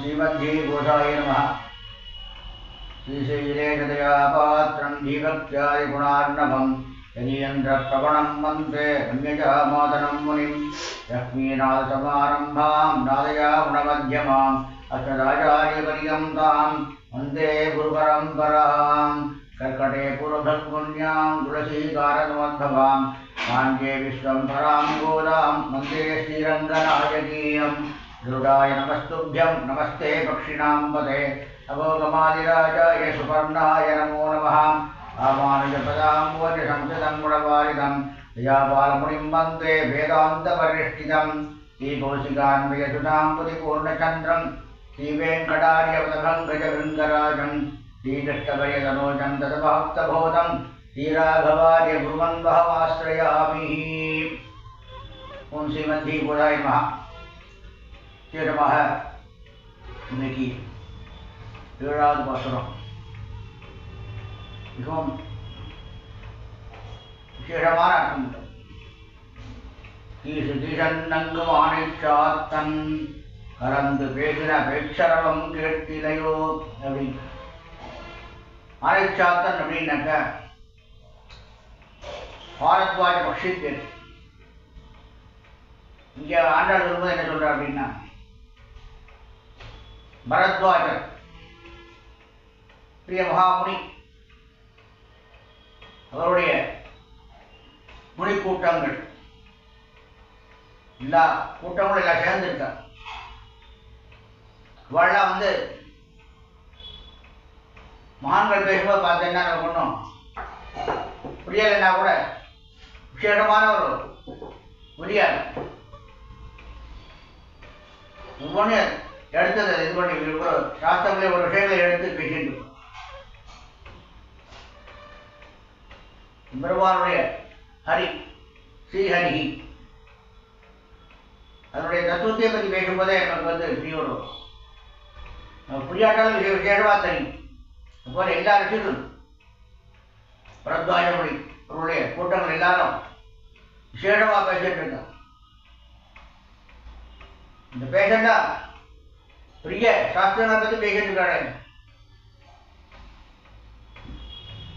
श्रीमद्भूषाय नमः। श्रीशैलेशदयापात्रं धीभक्त्याय गुणार्णवं यदीन्द्रप्रवणं वन्दे अन्यजामातरं मुनिं लक्ष्मीनाथसमारम्भां नादयागुणमध्यमाम् अस्मदाचार्यपर्यन्तां वन्दे गुरुपरम्परां कर्कटे पूर्वभक्पुण्यां तुलसीकारसमुद्भवां मान्ये विश्वम्भरां गोदां वन्दे श्रीरङ्गनायकीयं गरुडाय नमस्तुभ्यं नमस्ते पक्षिणां पदे अभोगमादिराजाय सुपर्णाय नमो नमः। रामानुजपदाम्बोजसंसदं गुणवारिदं दयापालमुनिं वन्दे वेदान्तपरिष्ठितं श्रीकौशिकान्वयसुधां पुरिपूर्णचन्द्रं श्रीवेङ्कटार्यपदभङ्गजभृङ्गराजं श्रीकृष्णभयतनोजं तदभक्तबोधं श्रीराघवार्य गुरुवन्वहमाश्रयामि। ओं श्रीमद्भूषाय नमः। சீரமாக இன்னைக்கு 7வது பாசுரம் மிகவும் விசேஷமான அர்த்தம் உண்டு. தீசன்னங்கும் ஆணைச்சாத்தன் கலந்து பேசின பேச்சரவம் கேட்டிலையோ அப்படின்னு. ஆணைச்சாத்தன் அப்படின்னாக்க பாரத்வாஜ பக்ஷி பேர். இங்க ஆண்டாள் சொல்லும்போது என்ன சொல்ற அப்படின்னா, பரத்வாஜர் பிரிய மகாமுனி அவருடைய முனி கூட்டங்கள் எல்லா கூட்டங்களும் எல்லாம் சேர்ந்துருக்கா. இவெல்லாம் மகான்கள் பேசும்போது பார்த்தீங்கன்னா ஒன்றும் புரியலைன்னா கூட விசேஷமான ஒரு புரியாது. ஒவ்வொன்று எடுத்தது இது பண்ணி ஒரு சாஸ்திரங்களே ஒரு விஷயங்களை எடுத்து பேசிட்டு பெருமானுடைய ஹரி ஸ்ரீஹரி அதனுடைய தத்துவத்தை பற்றி பேசும்போதே நமக்கு இப்படி ஒரு புரியாட்டாலும் விசேஷமா தெரியும். அதுபோல எல்லா விஷயங்களும் பரத்வாஜ மொழி அவருடைய கூட்டங்கள் எல்லாரும் விசேஷமா பேசிட்டு இருக்காங்க. இந்த பேஷண்டா பெரிய சாஸ்திரங்களை பற்றி பேசிட்டு இருக்காரு.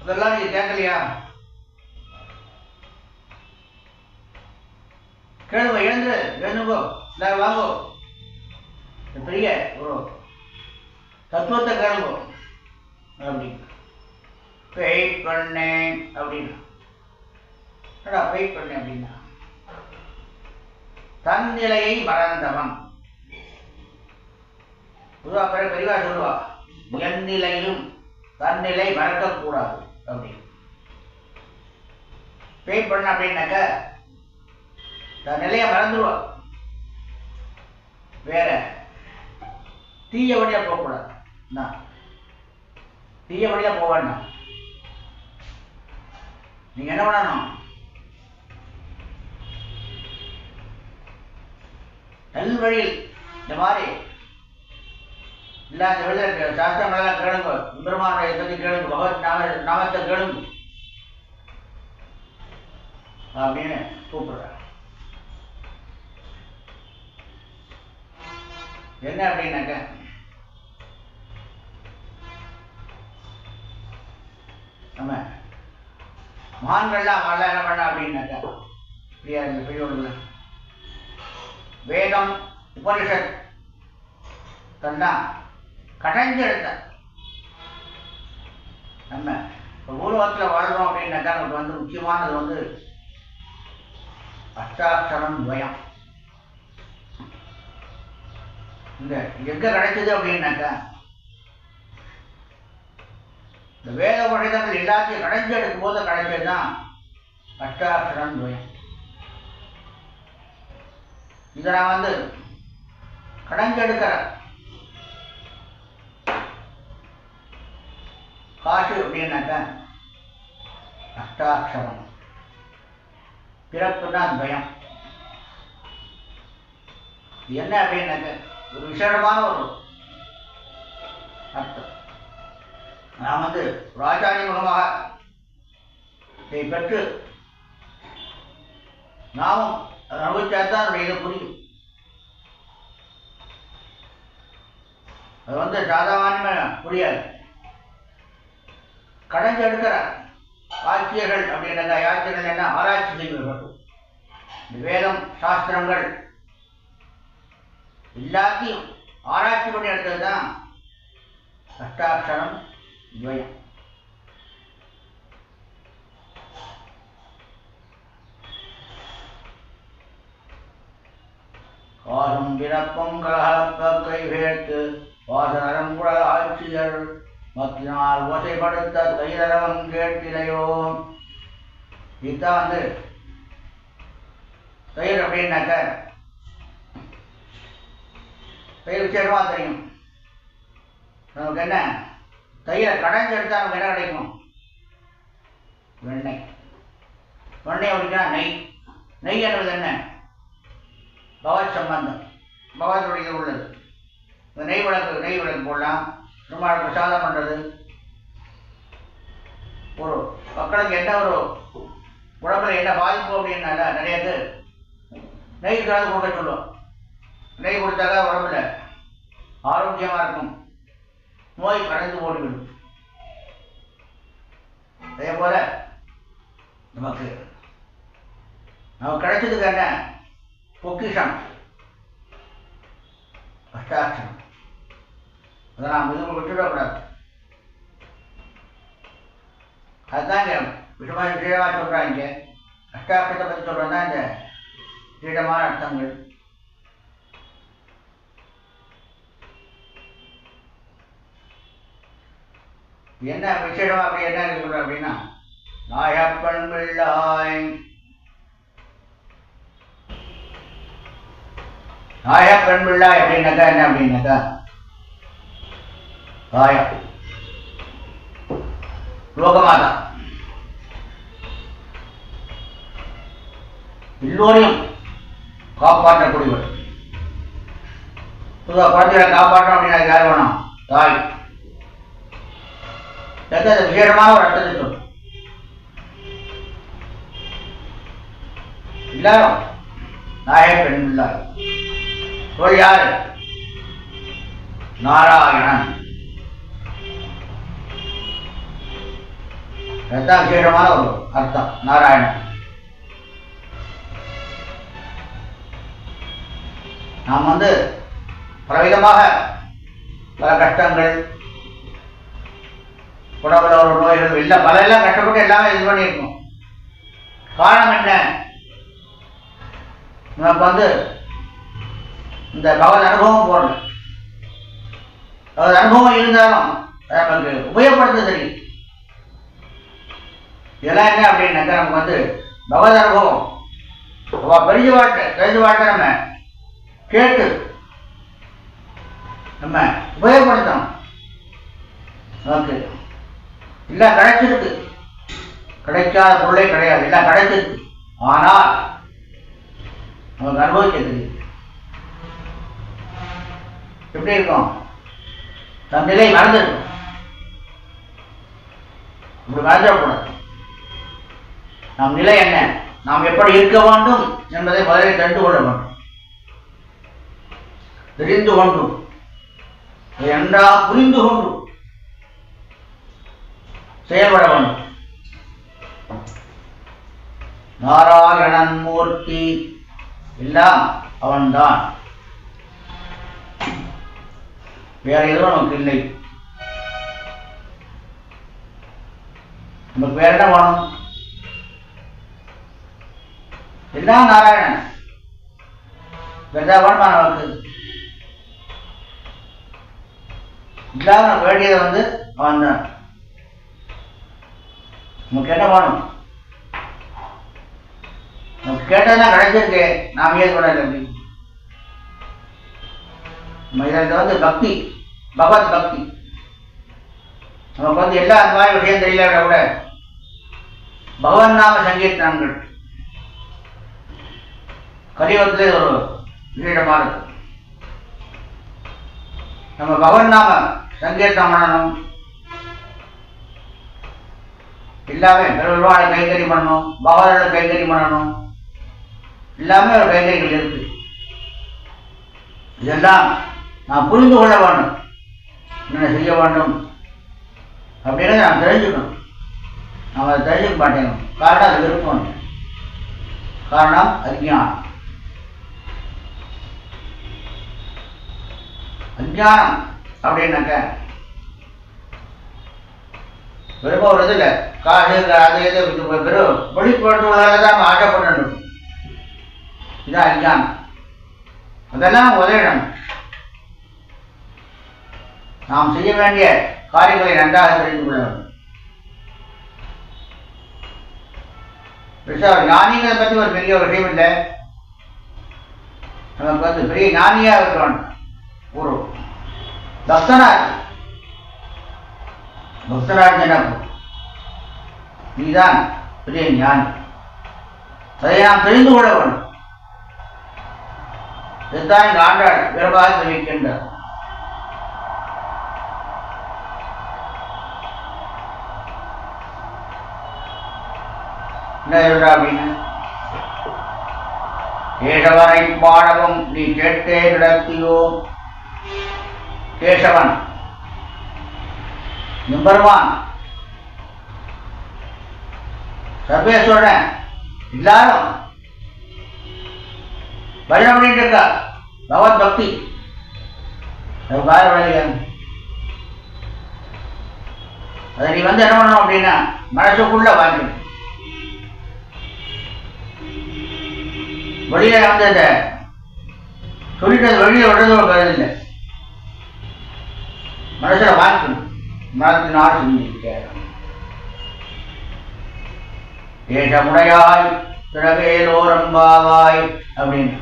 அதெல்லாம் நீங்க கேட்கலையா? கேளுங்க, எழுந்து வேணுங்கோ, எல்லாரும் வாங்கோ, பெரிய ஒரு தத்துவத்தை கேளுங்கோ அப்படி. வெயிட் பண்ணேன் அப்படின்னா வெயிட் பண்ணேன் அப்படின்னா தன் நிலையை மறந்தவன். பொதுவா பெரியவா சொல்லுவா, என் நிலையிலும் தன்னிலை மறக்கக்கூடாது அப்படி. வெயிட் பண்ண அப்படின்னாக்க தன் நிலையை மறந்துடுவா. வேற தீய வழியா போகக்கூடாது. தீய வழியா போவான்னா நீங்க என்ன பண்ணணும்? நல் வழியில் இந்த மாதிரி இல்லாத வெளியில சாஸ்திரங்களெல்லாம் கேளுங்க, பெருமானுடைய பற்றி கேளுங்க, பகவத் நாமத்தை கேளுங்க அப்படின்னு கூப்பிடுற. என்ன அப்படின்னாக்க நம்ம மகான்கள்லாம் அவெல்லாம் என்ன பண்ண அப்படின்னாக்க பெரியவர்கள் வேதம் உபனிஷத் தந்தான் கடைஞ்செடுத்த. நம்ம பூர்வத்தில் வாழ்றோம் அப்படின்னாக்கா நமக்கு முக்கியமானது அஷ்டாட்சரம் துவயம். இந்த எங்க கிடைச்சது அப்படின்னாக்கா இந்த வேத உபநிஷதங்கள் எல்லாத்தையும் கடைஞ்செடுக்கும் போது கிடைச்சதுதான் அஷ்டாட்சரம் துவயம். இதை நான் கடைஞ்செடுக்கிற காசு அப்படின்னாக்க அஷ்டாட்சரம். பிறப்புன்னா துவயம். என்ன அப்படின்னாக்க ஒரு விசேஷமான ஒரு அர்த்தம். நான் ராஜாணி முகமாக இதை பெற்று நாமும் அதை அனுபவிச்சாதான் இதை புரியும். அது சாதாரண புரியாது. கடைஞ்சு எடுக்கிறார். ஆட்சியர்கள் அப்படின்னா ஆட்சியர்கள் என்ன ஆராய்ச்சி செய்வர்கள். வேதம் சாஸ்திரங்கள் எல்லாத்தையும் ஆராய்ச்சி பண்ணி எடுத்தது தான் அஷ்டாட்சரம் துவயம். காசும் பிறப்பும் கலகப்ப கைவேற்று வாசனரங்குட ஆட்சியர் மத்தினால் ஓசைப்படுத்த தைரவம் கேட்கிறையோ. இதுதான் தயிர் அப்படின்னாக்க தயிர் விசேஷமா தெரியும். நமக்கு என்ன தயிரை கடைஞ்சி எடுத்தா நமக்கு என்ன கிடைக்கும்? வெண்ணெய். வெண்ணெய் அப்படின்னா நெய். நெய் என்பது என்ன? பகவத் சம்பந்தம், பகவத்துடைய உள்ளது. இந்த நெய் விளக்கு போடலாம். சும்மா பிரசாதம் பண்ணுறது. ஒரு மக்களுக்கு என்ன ஒரு உடம்புல என்ன பாதிப்பு அப்படின்னால நிறைய பேர் நெய் கலந்து கொடுக்க சொல்லுவோம். நெய் கொடுத்தாக்கா உடம்புல ஆரோக்கியமாக இருக்கும், நோய் கரைந்து ஓடிவிடும். அதே போல நமக்கு கிடைச்சதுக்கு என்ன பொக்கிஷம் அஷ்டாட்சரம். அதை நாம் இது விட்டுவிடக்கூடாது. அதுதான் இங்கே விஷயமாக சொல்கிறாங்க. அஷ்டாட்சரத்தை பற்றி சொல்கிறது தான் இந்த திடமான அர்த்தங்கள். என்ன விசேஷமா அப்படி என்ன சொல்ற அப்படின்னா நாயப்பன் பிள்ளாய். நாயப்பன் பிள்ளாய் அப்படின்னாக்கா என்ன அப்படின்னாக்கா தாயா லோகமாதா எல்லோரையும் காப்பாற்றக்கூடியவர். குழந்தைகளை காப்பாற்றணும் அப்படின்னா யார் வேணும்? தாய். விசேஷமான ஒரு அர்த்தத்தை சொல்லும். எல்லாரும் நாய பெண் பிள்ளார். சொல் யாரு? நாராயணன். அதுதான் விசேஷமான ஒரு அர்த்தம் நாராயணன். நாம் பலவிதமாக பல கஷ்டங்கள், உடம்புல ஒரு நோய்கள் எல்லாம் எல்லாம் கஷ்டப்பட்டு எல்லாமே இது பண்ணியிருக்கோம். காரணம் என்ன? நமக்கு இந்த பகவத் அனுபவம் போடல. பகவத் அனுபவம் இருந்தாலும் நமக்கு உபயோகப்படுத்த தெரியும். இதெல்லாம் என்ன அப்படின்னாக்கா நமக்கு பகவத் அனுபவம் பெரிய வாழ்க்கை நம்ம கேட்டு நம்ம உபயோகப்படுத்தணும். நமக்கு எல்லாம் கிடைச்சிருக்கு, கிடைக்காத பொருளே கிடையாது, எல்லாம் கிடைச்சிருக்கு. ஆனால் நமக்கு அனுபவிக்க தெரியும். எப்படி இருக்கும்? நம் நிலை மறந்துருக்கும். இப்படி மறந்துடக்கூடாது. நம் நிலை என்ன, நாம் எப்படி இருக்க வேண்டும் என்பதை முதலில் தெரிந்து கொள்ள வேண்டும். தெரிந்து கொண்டு என்றா புரிந்து கொண்டு செயல்பட வேண்டும். நாராயணன் மூர்த்தி எல்லாம் அவன்தான், வேற எதுவும் நமக்கு இல்லை. நமக்கு வேற என்ன வேணும்? எல்லாம் நாராயணன். வேணுமா நமக்கு? இல்லாம வேண்டியதை அவன் தான். நமக்கு என்ன வேணும்? நமக்கு கேட்டதெல்லாம் கிடைச்சிருக்கு, நாம் ஏன் கூட இல்லை. இதில் பக்தி, பகவத் பக்தி. நமக்கு எல்லா அந்த மாதிரி விஷயம் தெரியல கூட பகவன் நாம சங்கீர்த்தனங்கள் கலியுகத்திலே ஒரு விசேஷமானது. நம்ம பகவன் நாம சங்கீர்த்தனம் பண்ணணும். எல்லாமே பெருவாளை கைகறி பண்ணணும், பகவானோட கைகறி பண்ணணும். எல்லாமே ஒரு கைகறிகள் இருக்கு. இதெல்லாம் நான் புரிந்து கொள்ள வேண்டும். என்ன செய்ய வேண்டும் அப்படின்னு நாம் தெரிஞ்சுக்கணும். நாம் அதை தெரிஞ்சுக்க மாட்டேங்கணும். காரணம் அது விருப்பம், காரணம் அஜ்ஞானம். அஜ்ஞானம் அப்படின்னாக்க விருப்பம் வருது இல்லை, காசு அது எது வெறும் வெளிப்படுத்துவதால தான் நம்ம ஆசைப்படணும். இதுதான் அஜ்ஞானம். அதெல்லாம் உதவிடணும். நாம் செய்ய வேண்டிய காரியங்களை நன்றாக தெரிந்து கொள்ள வேண்டும். ஞானிகளை பற்றி ஒரு பெரிய விஷயம் இல்லை. நமக்கு பெரிய ஞானியா இருக்கணும். ஒரு பக்தனார் எனக்கு நீதான் பெரிய ஞானி. அதை நாம் தெரிந்து கொள்ள வேண்டும். இதுதான் இங்கு ஆண்டாள் விரைவாக தெரிவிக்கின்றார். என்ன சொல்றா அப்படின்னு, கேசவனை பாடவும் நீ கேட்டே கிடத்தியோ. கேசவன் எம்பெருமான் சர்வேஸ்வரன் எல்லாரும் பஜனை பண்ணிட்டு இருக்கா. பகவத் பக்தி அதை நீ என்ன பண்ணணும் அப்படின்னா மனசுக்குள்ள வாங்கி வெளியே அந்த சொல்லிட்டு வெளியே விடுறது ஒரு கருது இல்லை. மனசுல வாங்கிக்கணும். மனத்தினால் சிந்திக்க ஏஷமுடையாய் திரவேலோரம்பாவாய் அப்படின்னு.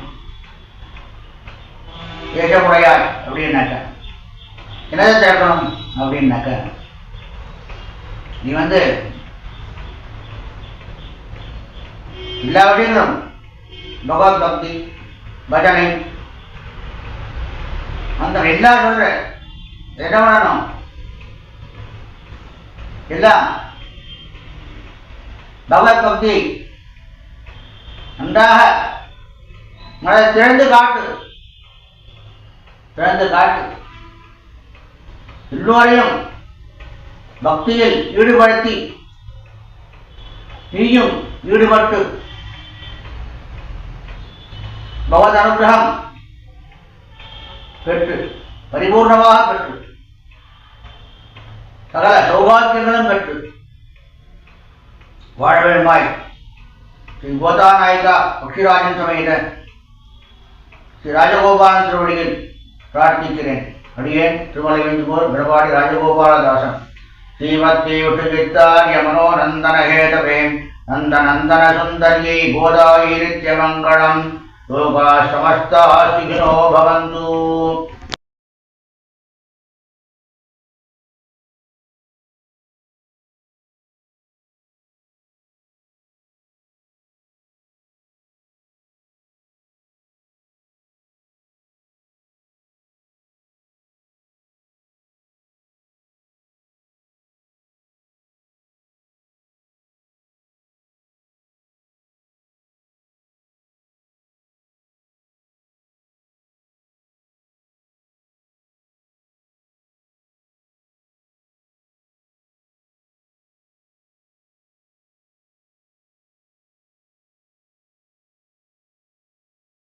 ஏஷமுடையாய் அப்படின்னாக்க என்னதை திறக்கணும் அப்படின்னாக்க, நீ எல்லா விஷயங்களும் பகவத் பக்தி பஜனை அந்த எல்லாம் சொல்ற என்ன பண்ணணும், எல்லாம் பகவத் பக்தி நன்றாக மனதை திறந்து காட்டு. எல்லோரையும் பக்தியில் ஈடுபடுத்தி நீயும் ஈடுபட்டு பகவத் அனுகிரகம் பெற்று பரிபூர்ணமாக பெற்று சகல சௌபாக்கியங்களும் பெற்று வாழ வேண்டுமாய் ஸ்ரீ கோதாநாயிகா பக்ஷிராஜன் சமேத ஸ்ரீ ராஜகோபாலன் திருவடியில் பிரார்த்திக்கிறேன். அடியேன் திருமலை வெஞ்சுபோர் பிரபாடி ராஜகோபாலதாசன். ஸ்ரீமத்தி உஷுஜித்தார்ய மனோநந்தனஹேதவே நந்தநந்தன சுந்தரியை கோதாயிரித்யமங்கலம். லோகா சமஸ்தா சுகினோ பவந்து.